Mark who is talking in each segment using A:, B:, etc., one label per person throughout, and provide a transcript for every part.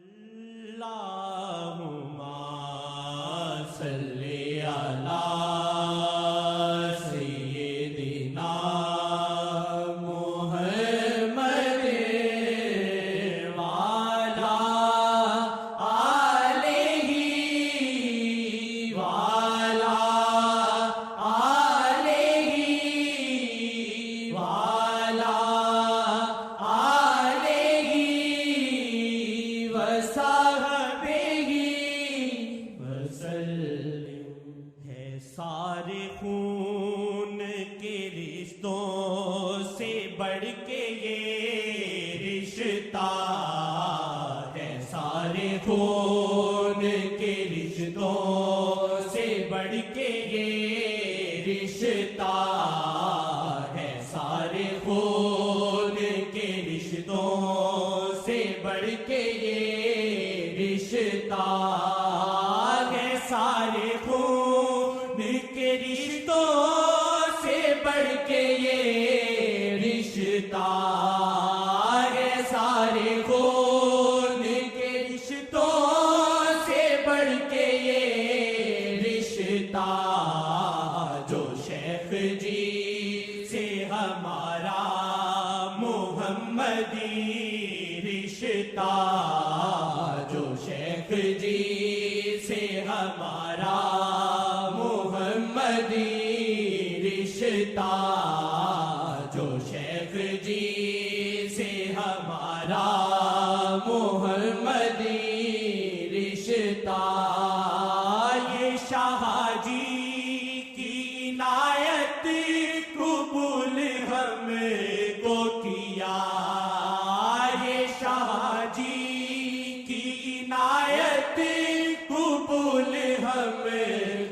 A: اللہم صلی علی سیدنا محمد وعلی آلہ وعلی آلہ وعلی آلہ وصحبہ وسلم۔ ہے سارے خون کے رشتوں سے بڑھ کے یہ رشتہ، ہے سارے خون کے رشتوں سے بڑھ کے یہ رشتہ، ہے سارے خون کے رشتوں سے بڑھ کے یہ رشتہ، ہے سارے خون کے رشتوں سے بڑھ کے یہ رشتہ، ہے سارے خون کے رشتوں سے بڑھ کے یہ رشتہ، جو شیخ جی سے ہمارا محمدی رشتہ، جو شیخ جی سے ہمارا محمدی رشتہ، جو شیخ جی سے ہمارا محمدی رشتہ، یہ شاہ جی کی عنایت قبول ہم کو کیا، یہ شاہ جی کی عنایت قبول ہم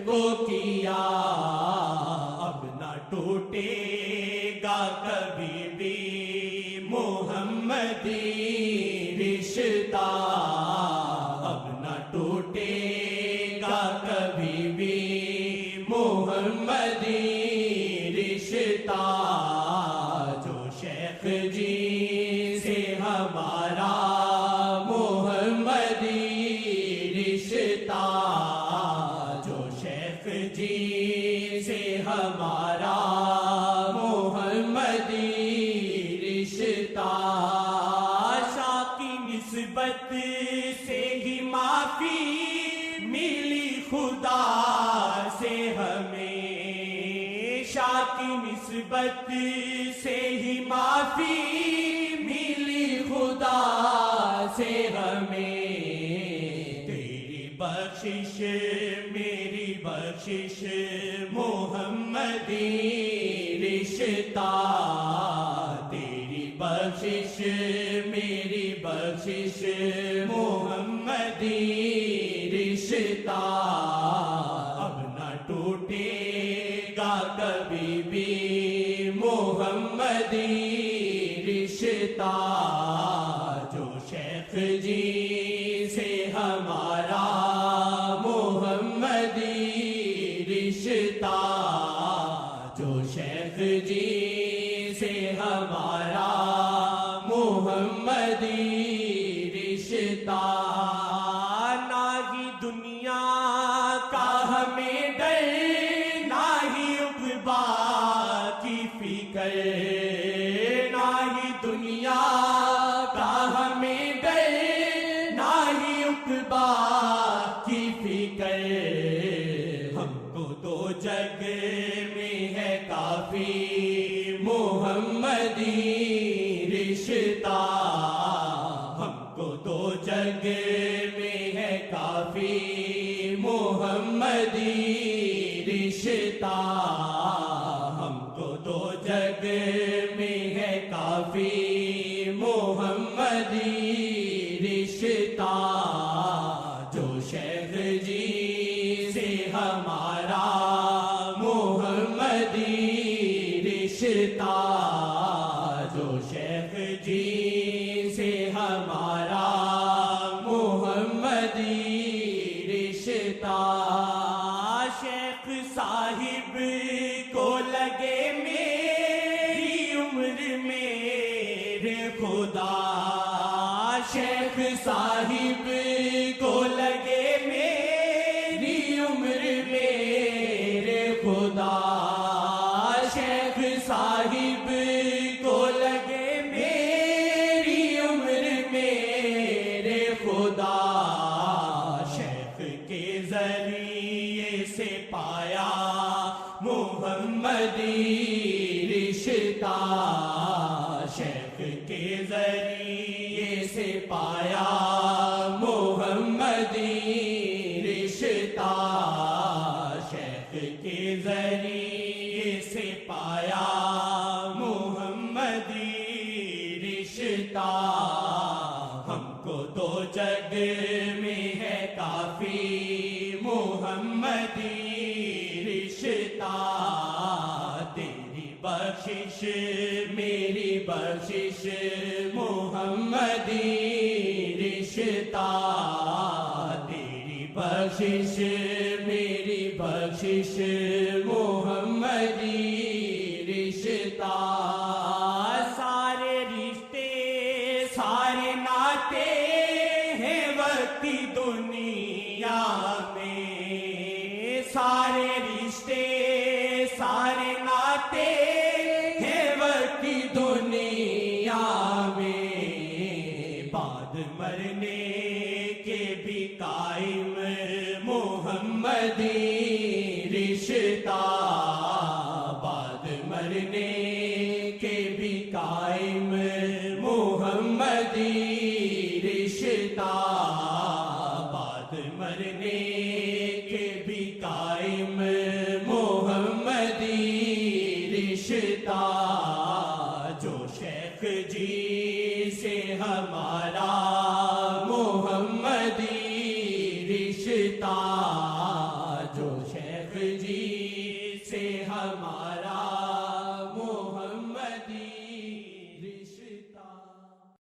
A: کو کیا، اب نہ ٹوٹے گا کبھی بھی محمدی رشتہ، اب نہ ٹوٹے گا کبھی بھی محمدی رشتہ، جو شیخ جی سے ہمارا محمدی رشتہ، جو شیخ جی سے ہمارا محمدی رشتہ، شاہ کی نسبت سے ہی معافی ملی خدا سے ہمیں، شاہ کی نسبت سے ہی معافی ملی خدا سے ہمیں، تیری بخشش میری بخشش محمدی رشتہ، تیری بخشش میری بخشش محمدی رشتہ، اب نہ ٹوٹے گا کبھی بھی محمدی رشتہ، جو شیخ جی سے ہمارا محمدی رشتہ، جو شیخ جی سے ہمارا محمدی رشتہ، نہ ہی دنیا کا ہمیں ڈر نہ ہی عقبا کی فکر، نہ ہی دنیا کا ہمیں ڈر نہ ہی عقبا کی فکر، ہم کو تو جگ میں ہے کافی محمدی رشتہ، ہم کو تو جگ میں ہے کافی محمدی رشتہ، ہم کو تو جگ میں ہے کافی محمدی رشتہ، جو شیخ جی سے ہمارا محمدی رشتہ، جو شیخ جی سے ہمارا محمدی رشتہ، شیخ صاحب کو لگے میری عمر میرے خدا، شیخ صاحب کو لگے میری عمر میرے خدا، شیخ صاحب کو لگے میری عمر میرے خدا، شیخ کے ذریعے سے پایا محمدی رشتہ، شیخ کے ذریعے سے پایا محمدی رشتہ، شیخ کے ذریعے سے پایا محمدی رشتہ، ہم کو تو جگ میں ہے کافی محمدی رشتہ، تیری بخشش میری بخشش محمدی رشتہ، تیری بخشش میری بخشش محمدی رشتہ، سارے رشتے سارے ناتے ہیں وقتی دنیا میں، سارے رشتے سارے ناتے ہیں وقتی دنیا میں، بعد مرنے کے بھی قائم محمدی رشتہ، بعد مرنے کے بھی قائم محمدی رشتہ، بعد مرنے کے بھی قائم محمدی رشتہ، جو شیخ جی سے ہمارا محمدی رشتہ، جو شیخ جی سے ہمارا